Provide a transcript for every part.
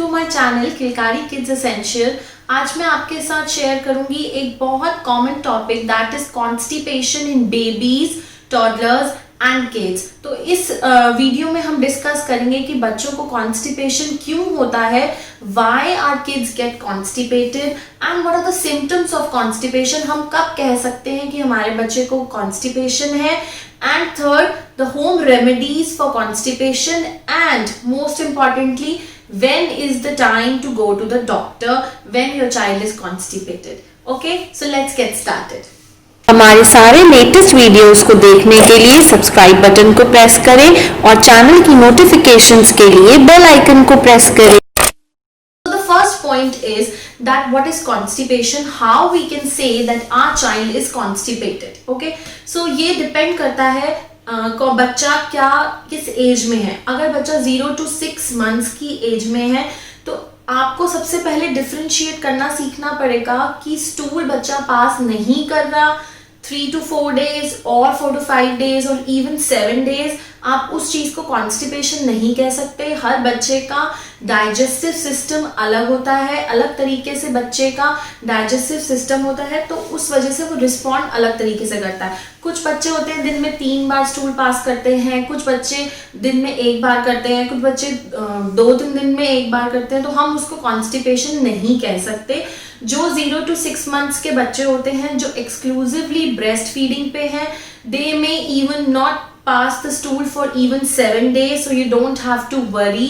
My channel Kilkari kids essential. आज मैं आपके साथ शेयर करूंगी एक बहुत common topic that is constipation in babies, toddlers and kids. तो इस वीडियो में हम डिस्कस करेंगे कि बच्चों को कॉन्स्टिपेशन क्यों होता है, why are kids get constipated and what are the symptoms of constipation. हम कब कह सकते हैं कि हमारे बच्चे को कॉन्स्टिपेशन है, and third, the home remedies for constipation, and most importantly, when is the time to go to the doctor when your child is constipated. Okay, so let's get started. हमारे सारे लेटेस्ट वीडियोस को देखने के लिए subscribe button को press करें और channel की नोटिफिकेशंस के लिए बेल आइकन को प्रेस करें। So the first point is that what is constipation, how we can say that our child is constipated. Okay, so ये depend करता है को बच्चा क्या किस एज में है। अगर बच्चा 0 to 6 months की एज में है तो आपको सबसे पहले डिफरेंशिएट करना सीखना पड़ेगा कि स्टूल बच्चा पास नहीं कर रहा 3 to 4 days और 4 to 5 days और इवन 7 days, आप उस चीज को कॉन्स्टिपेशन नहीं कह सकते। हर बच्चे का डाइजेस्टिव सिस्टम अलग होता है, अलग तरीके से बच्चे का डाइजेस्टिव सिस्टम होता है, तो उस वजह से वो रिस्पॉन्ड अलग तरीके से करता है। कुछ बच्चे होते हैं दिन में 3 बार स्टूल पास करते हैं, कुछ बच्चे दिन में 1 बार करते हैं, कुछ बच्चे 2-3 दिन में 1 बार करते हैं, तो हम उसको कॉन्स्टिपेशन नहीं कह सकते। जो 0 to 6 months के बच्चे होते हैं जो एक्सक्लूसिवली ब्रेस्ट फीडिंग पे हैं, they may even not pass the stool for even 7 days, so you don't have to worry.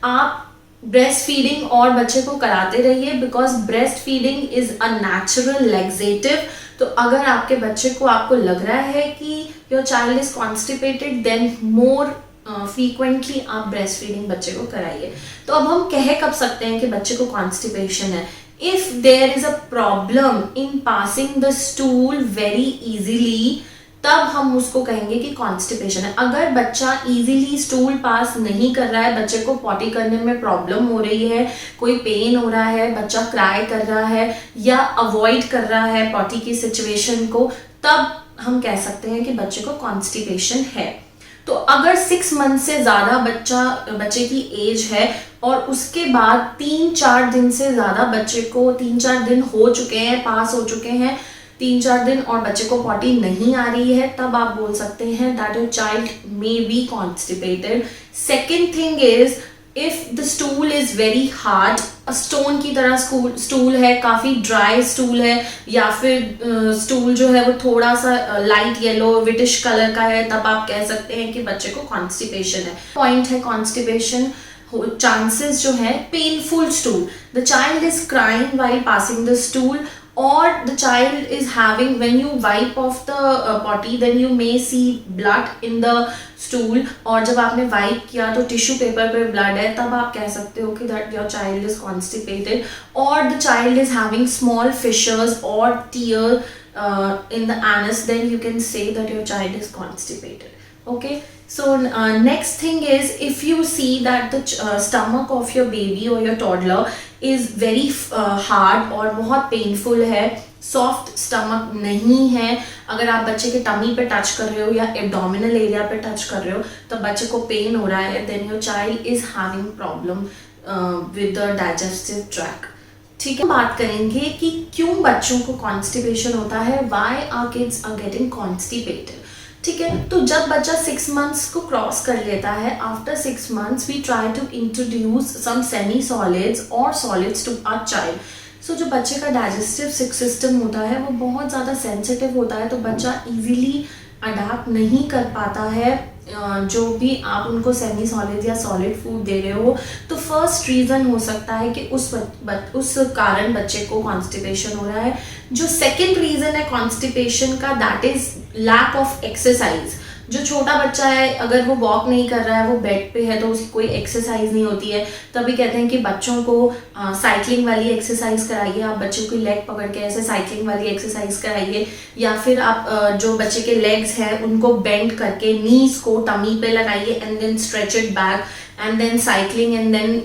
आप ब्रेस्ट फीडिंग और बच्चे को कराते रहिए because breast feeding is a natural laxative. तो अगर आपके बच्चे को आपको लग रहा है कि your child is constipated, then more frequently आप ब्रेस्ट फीडिंग बच्चे को कराइए। तो अब हम कह कब सकते हैं कि बच्चे को कॉन्स्टिपेशन है? If there is a problem in passing the stool very easily, तब हम उसको कहेंगे कि कॉन्स्टिपेशन है। अगर बच्चा इजीली स्टूल पास नहीं कर रहा है, बच्चे को पॉटी करने में प्रॉब्लम हो रही है, कोई पेन हो रहा है, बच्चा क्राई कर रहा है या अवॉइड कर रहा है पॉटी की सिचुएशन को, तब हम कह सकते हैं कि बच्चे को कॉन्स्टिपेशन है। तो अगर 6 months से ज़्यादा बच्चे की एज है और उसके बाद 3-4 दिन से ज़्यादा बच्चे को 3-4 दिन हो चुके हैं, पास हो चुके हैं 3-4 दिन और बच्चे को पॉटी नहीं आ रही है, तब आप बोल सकते हैं that your child may be constipated. Second thing is if the stool is very hard, stone की तरह स्टूल है, काफी ड्राई स्टूल है, या फिर स्टूल जो है वो थोड़ा सा लाइट येलो विटिश कलर का है, तब आप कह सकते हैं कि बच्चे को कॉन्स्टिपेशन है। पॉइंट है कॉन्स्टिपेशन चांसेस जो है painful stool, the child is crying while passing the stool, or the child is having, when you wipe off the potty then you may see blood in the stool, और जब आपने wipe किया तो tissue paper पे blood है, तब आप कह सकते हो कि that your child is constipated, or the child is having small fissures or tear in the anus, then you can say that your child is constipated. Okay, so next thing is if you see that the stomach of your baby or your toddler is very hard और बहुत painful है, soft stomach नहीं है, अगर आप बच्चे के tummy पे टच कर रहे हो या एब्डोमिनल एरिया पे टच कर रहे हो तो बच्चे को पेन हो रहा है, then your child is having problem with the digestive tract. ठीक है, बात करेंगे कि क्यों बच्चों को कॉन्स्टिपेशन होता है, why our kids are getting constipated. ठीक है, तो जब बच्चा 6 months को क्रॉस कर लेता है, after 6 months we try to introduce some semi solids और solids to our child. So जो बच्चे का डाइजेस्टिव सिस्टम होता है वो बहुत ज़्यादा सेंसिटिव होता है, तो बच्चा इजीली अडाप्ट नहीं कर पाता है जो भी आप उनको सेमी सॉलिड या सॉलिड फूड दे रहे हो। तो फर्स्ट रीज़न हो सकता है कि उस कारण बच्चे को कॉन्स्टिपेशन हो रहा है। जो सेकंड रीज़न है कॉन्स्टिपेशन का, that is lack of exercise. जो छोटा बच्चा है अगर वो वॉक नहीं कर रहा है, वो बेड पे है, तो उसकी कोई एक्सरसाइज नहीं होती है, तभी कहते हैं कि बच्चों को साइकिलिंग वाली एक्सरसाइज कराइए। आप बच्चों की लेग पकड़ के ऐसे साइकिलिंग वाली एक्सरसाइज कराइए, या फिर आप जो बच्चे के लेग्स हैं उनको बेंड करके नीज को टमी पे लगाइए and then stretch it back and then cycling and then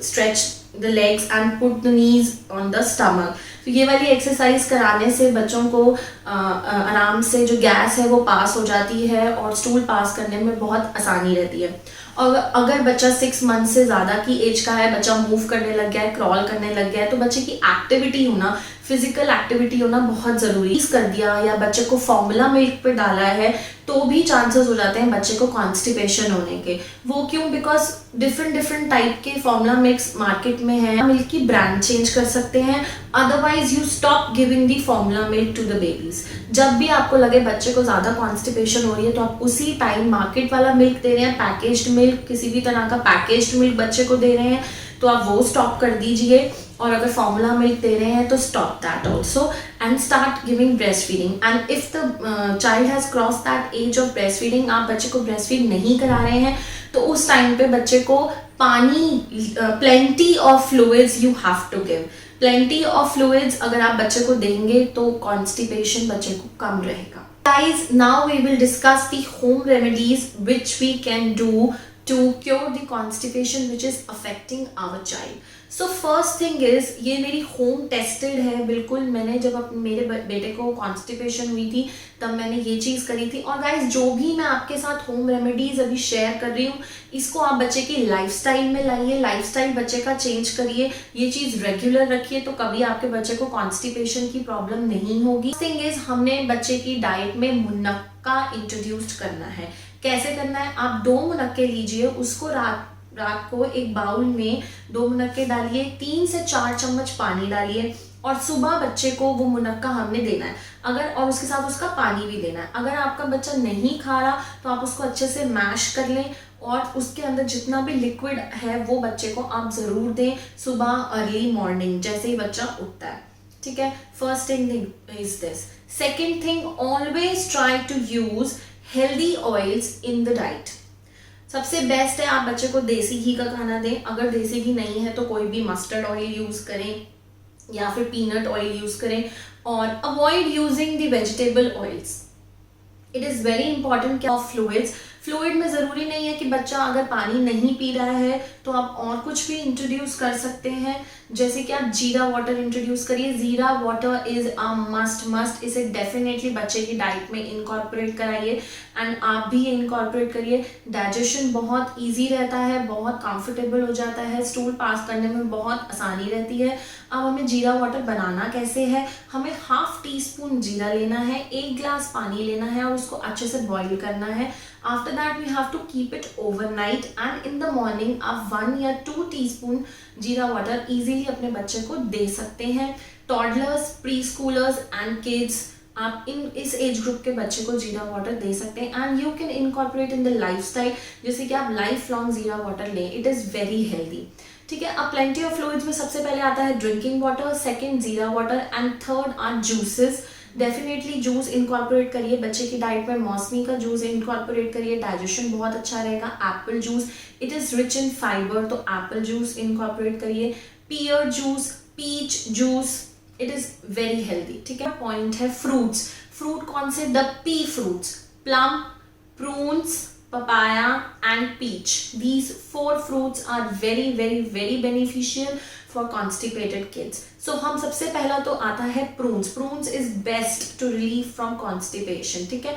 stretch the legs and put the knees on the stomach. तो ये वाली एक्सरसाइज कराने से बच्चों को आराम से जो गैस है वो पास हो जाती है और स्टूल पास करने में बहुत आसानी रहती है। और अगर बच्चा 6 मंथ से ज़्यादा की एज का है, बच्चा मूव करने लग गया है, क्रॉल करने लग गया है, तो बच्चे की एक्टिविटी होना, फिजिकल एक्टिविटी होना बहुत ज़रूरी कर दिया या बच्चे को फॉर्मूला मिल्क पे डाला है तो भी चांसेस हो जाते हैं बच्चे को कॉन्स्टिपेशन होने के। वो क्यों? बिकॉज डिफरेंट टाइप के फॉर्मूला मिल्क मार्केट में है। मिल्क की ब्रांड चेंज कर सकते हैं, otherwise you stop giving the formula milk to the babies. जब भी आपको लगे बच्चे को ज़्यादा कॉन्स्टिपेशन हो रही है तो आप उसी टाइम मार्केट वाला मिल्क दे रहे हैं, पैकेज्ड मिल्क, किसी भी तरह का पैकेज्ड मिल्क बच्चे को दे रहे हैं तो आप वो स्टॉप कर दीजिए। और अगर फॉर्मूला मिल्क दे रहे हैं तो stop that also and start giving breast feeding. And if the child has cross that age of breast feeding, आप बच्चे को ब्रेस्ट फीड नहीं करा रहे हैं तो उस टाइम पे बच्चे को पानी, plenty of fluids you have to give. Plenty of fluids अगर आप बच्चे को देंगे तो कॉन्स्टिपेशन बच्चे को कम रहेगा। Guys, now we will discuss the home remedies which we can do to cure the constipation which is affecting our child. So first thing is, ये मेरी home tested है बिल्कुल। मैंने जब मेरे बेटे को constipation हुई थी तब मैंने ये चीज़ करी थी। और गाइज जो भी मैं आपके साथ home remedies अभी शेयर कर रही हूँ इसको आप बच्चे की लाइफस्टाइल में लाइए, लाइफस्टाइल बच्चे का चेंज करिए, ये चीज़ रेगुलर रखिए तो कभी आपके बच्चे को कॉन्स्टिपेशन की प्रॉब्लम नहीं होगी। थिंग इज, हमने बच्चे की डाइट में मुनक्का इंट्रोड्यूस करना है। कैसे करना है? आप 2 मुनक्के लीजिए, उसको रात को एक बाउल में 2 मुनक्के डालिए, 3 से 4 चम्मच पानी डालिए और सुबह बच्चे को वो मुनक्का हमने देना है। अगर और उसके साथ उसका पानी भी देना है। अगर आपका बच्चा नहीं खा रहा तो आप उसको अच्छे से मैश कर लें और उसके अंदर जितना भी लिक्विड है वो बच्चे को आप ज़रूर दें सुबह अर्ली मॉर्निंग जैसे ही बच्चा उठता है। ठीक है, first thing is this. Second thing, always try to use healthy oils in the diet. सबसे बेस्ट है आप बच्चे को देसी घी का खाना दें। अगर देसी घी नहीं है तो कोई भी मस्टर्ड ऑयल यूज करें या फिर पीनट ऑयल यूज करें और avoid using the vegetable oils. It is very important of fluids. Fluid में ज़रूरी नहीं है कि बच्चा अगर पानी नहीं पी रहा है तो आप और कुछ भी इंट्रोड्यूस कर सकते हैं, जैसे कि आप जीरा वाटर इंट्रोड्यूस करिए। जीरा वाटर इज़ अ मस्ट। इसे डेफिनेटली बच्चे की डाइट में इनकॉर्पोरेट कराइए एंड आप भी इनकॉर्पोरेट करिए। डाइजेशन बहुत ईजी रहता है, बहुत कंफर्टेबल हो जाता है, स्टूल पास करने में बहुत आसानी रहती है। अब हमें जीरा वाटर बनाना कैसे है? हमें 1/2 टीस्पून जीरा लेना है, 1 ग्लास पानी लेना है और उसको अच्छे से बॉईल करना है। After that we have to keep it overnight and in the morning आप 1 या 2 टीस्पून जीरा वाटर इजीली अपने बच्चे को दे सकते हैं। Toddlers, pre schoolers and kids, आप इस एज ग्रुप के बच्चे को जीरा वाटर दे सकते हैं and you can incorporate in the lifestyle, जैसे कि आप लाइफ लॉन्ग जीरा वाटर लें। It is very healthy. ठीक है, अब प्लेंटी ऑफ फ्लूइड्स में सबसे पहले आता है drinking water, second jeera water and third are juices. Definitely juice incorporate करिए बच्चे की डाइट में। मौसमी का जूस इनकॉर्पोरेट करिए, डाइजेशन बहुत अच्छा रहेगा। Apple juice, it is rich in fibre, तो एप्पल जूस इनकॉर्पोरेट करिए। Pear juice, peach juice, it is very healthy. ठीक है, पॉइंट है फ्रूट्स। फ्रूट कौन से? The P fruits, plum, prunes, papaya and peach. These 4 fruits are very beneficial for constipated kids. So हम सबसे पहला तो आता है prunes. Prunes is best to relieve from constipation. ठीक है,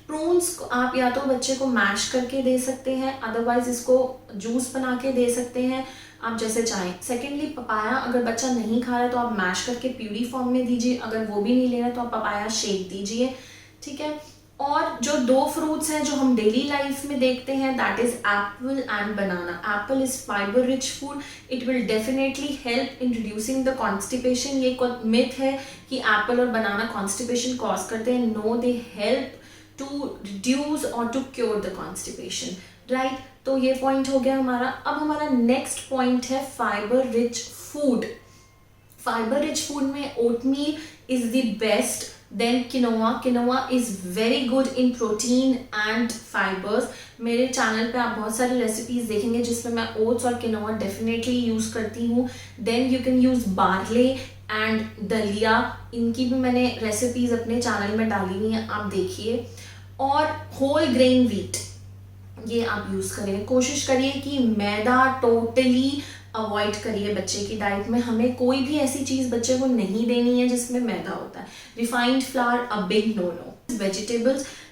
प्रून्स आप या तो बच्चे को मैश करके दे सकते हैं, अदरवाइज इसको जूस बना के दे सकते हैं, आप जैसे चाहें। सेकेंडली पपाया, अगर बच्चा नहीं खा रहा है तो आप मैश करके प्यूरी फॉर्म में दीजिए। अगर वो भी नहीं ले रहा है तो आप पपाया शेक दीजिए। ठीक है, और जो 2 फ्रूट्स हैं जो हम डेली लाइफ में देखते हैं, that is apple and banana. Apple is fibre rich food, it will definitely help in reducing the constipation. ये मिथ है कि एप्पल और बनाना कॉन्स्टिपेशन कॉज करते हैं। No, they help to reduce और to cure the constipation, right. तो ये point हो गया हमारा। अब हमारा नेक्स्ट पॉइंट है fibre rich food. Fibre rich food में oatmeal is the best, then quinoa is very good in protein and fibres. मेरे चैनल पे आप बहुत सारी रेसिपीज देखेंगे जिसमें मैं ओट्स और किनोआ डेफिनेटली यूज करती हूँ। Then you can use barley and daliya, इनकी भी मैंने रेसिपीज अपने चैनल में डाली हुई हैं, आप देखिए। और होल ग्रेन व्हीट, ये आप यूज करें। कोशिश करिए कि मैदा टोटली अवॉइड करिए बच्चे की डाइट में। हमें कोई भी ऐसी चीज़ बच्चे को नहीं देनी है जिसमें मैदा होता है। Refined flour a big no no.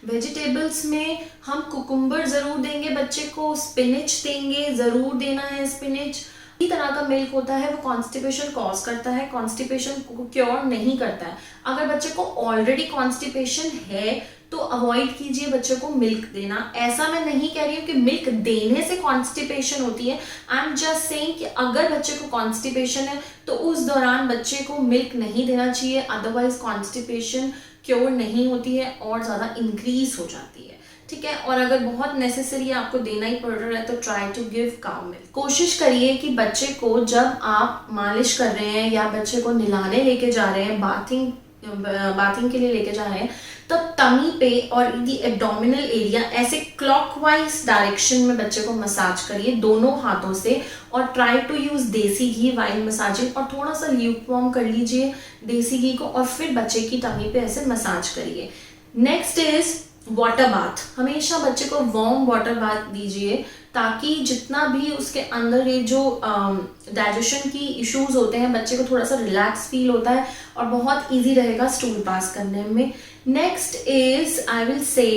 Vegetables में हम कुकुम्बर ज़रूर देंगे बच्चे को, स्पिनिच देंगे, ज़रूर देना है स्पिनिच। इसी तरह का मिल्क होता है वो कॉन्स्टिपेशन कॉज करता है, कॉन्स्टिपेशन को क्योर नहीं करता है। अगर बच्चे को ऑलरेडी कॉन्स्टिपेशन है तो अवॉइड कीजिए बच्चे को मिल्क देना। ऐसा मैं नहीं कह रही हूँ कि मिल्क देने से कॉन्स्टिपेशन होती है। आई एम जस्ट सेइंग कि अगर बच्चे को कॉन्स्टिपेशन है तो उस दौरान बच्चे को मिल्क नहीं देना चाहिए, अदरवाइज कॉन्स्टिपेशन क्योर नहीं होती है और ज़्यादा इंक्रीज हो जाती है। ठीक है, और अगर बहुत नेसेसरी आपको देना ही पड़ रहा है तो try to give cow milk. कोशिश करिए कि बच्चे को जब आप मालिश कर रहे हैं या बच्चे को नहलाने लेके जा रहे हैं, बाथिंग के लिए लेके जा रहे हैं, तब टमी पे और द एब्डोमिनल एरिया ऐसे क्लॉकवाइज डायरेक्शन में बच्चे को मसाज करिए दोनों हाथों से, और ट्राई टू यूज देसी घी वाइल मसाजिंग, और थोड़ा सा ल्यूकवार्म कर लीजिए देसी घी को और फिर बच्चे की टमी पे ऐसे मसाज करिए। Next is water bath. हमेशा बच्चे को वार्म वाटर बाथ दीजिए ताकि जितना भी उसके अंदर ये जो डाइजेशन की इश्यूज होते हैं, बच्चे को थोड़ा सा रिलैक्स फील होता है और बहुत इजी रहेगा स्टूल पास करने में। Next is I will say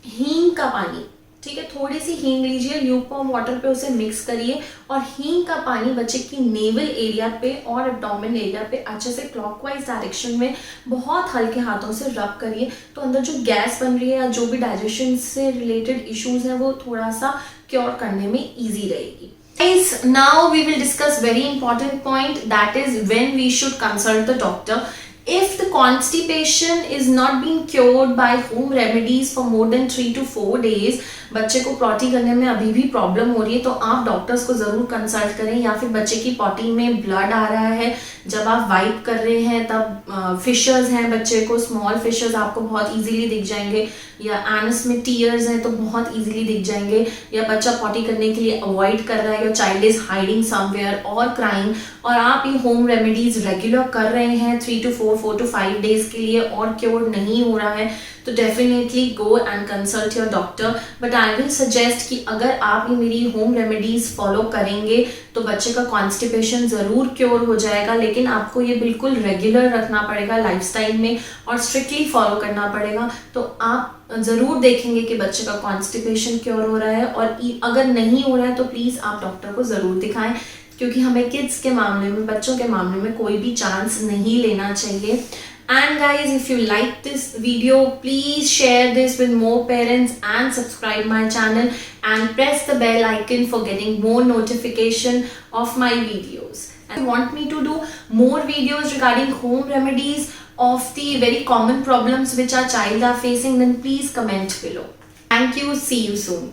हींग का पानी। ठीक है, थोड़ी सी हींग लीजिए, ल्यूकवार्म वाटर पे उसे मिक्स करिए और हींग का पानी बच्चे की नेवल एरिया पे और एब्डोमेन एरिया पे अच्छे से क्लॉकवाइज डायरेक्शन में बहुत हल्के हाथों से रब करिए, तो अंदर जो गैस बन रही है या जो भी डाइजेशन से रिलेटेड इश्यूज हैं वो थोड़ा सा क्योर करने में ईजी रहेगी। Guys, now we will discuss very important point, that is when we should consult the doctor. If the constipation is not being cured by home remedies for more than 3 to 4 days, बच्चे को potty करने में अभी भी problem हो रही है तो आप डॉक्टर्स को ज़रूर कंसल्ट करें। या फिर बच्चे की पॉटी में ब्लड आ रहा है, जब आप वाइप कर रहे हैं तब फिशर्स हैं बच्चे को, स्मॉल फिशर्स आपको बहुत इजीली दिख जाएंगे, या एनस में टीयर्स हैं तो बहुत इजीली दिख जाएंगे, या बच्चा पॉटी करने के लिए अवॉइड कर रहा है, या चाइल्ड इज हाइडिंग समवेयर और क्राइंग, और आप ये होम रेमेडीज रेगुलर कर रहे हैं 3 to 4 to 5 डेज के लिए और क्योर नहीं हो रहा है, तो definitely go and consult your doctor. But I will suggest कि अगर आप ये मेरी होम रेमेडीज फॉलो करेंगे तो बच्चे का कॉन्स्टिपेशन ज़रूर क्योर हो जाएगा, लेकिन आपको ये बिल्कुल रेगुलर रखना पड़ेगा लाइफस्टाइल में और स्ट्रिक्टली फॉलो करना पड़ेगा, तो आप ज़रूर देखेंगे कि बच्चे का कॉन्स्टिपेशन क्योर हो रहा है। और अगर नहीं हो रहा है तो प्लीज़ आप डॉक्टर को ज़रूर दिखाएं, क्योंकि हमें किड्स के मामले में, बच्चों के मामले में कोई भी चांस नहीं लेना चाहिए। And guys, if you like this video, please share this with more parents and subscribe my channel and press the bell icon for getting more notification of my videos. And if you want me to do more videos regarding home remedies of the very common problems which our child are facing, then please comment below. Thank you. See you soon.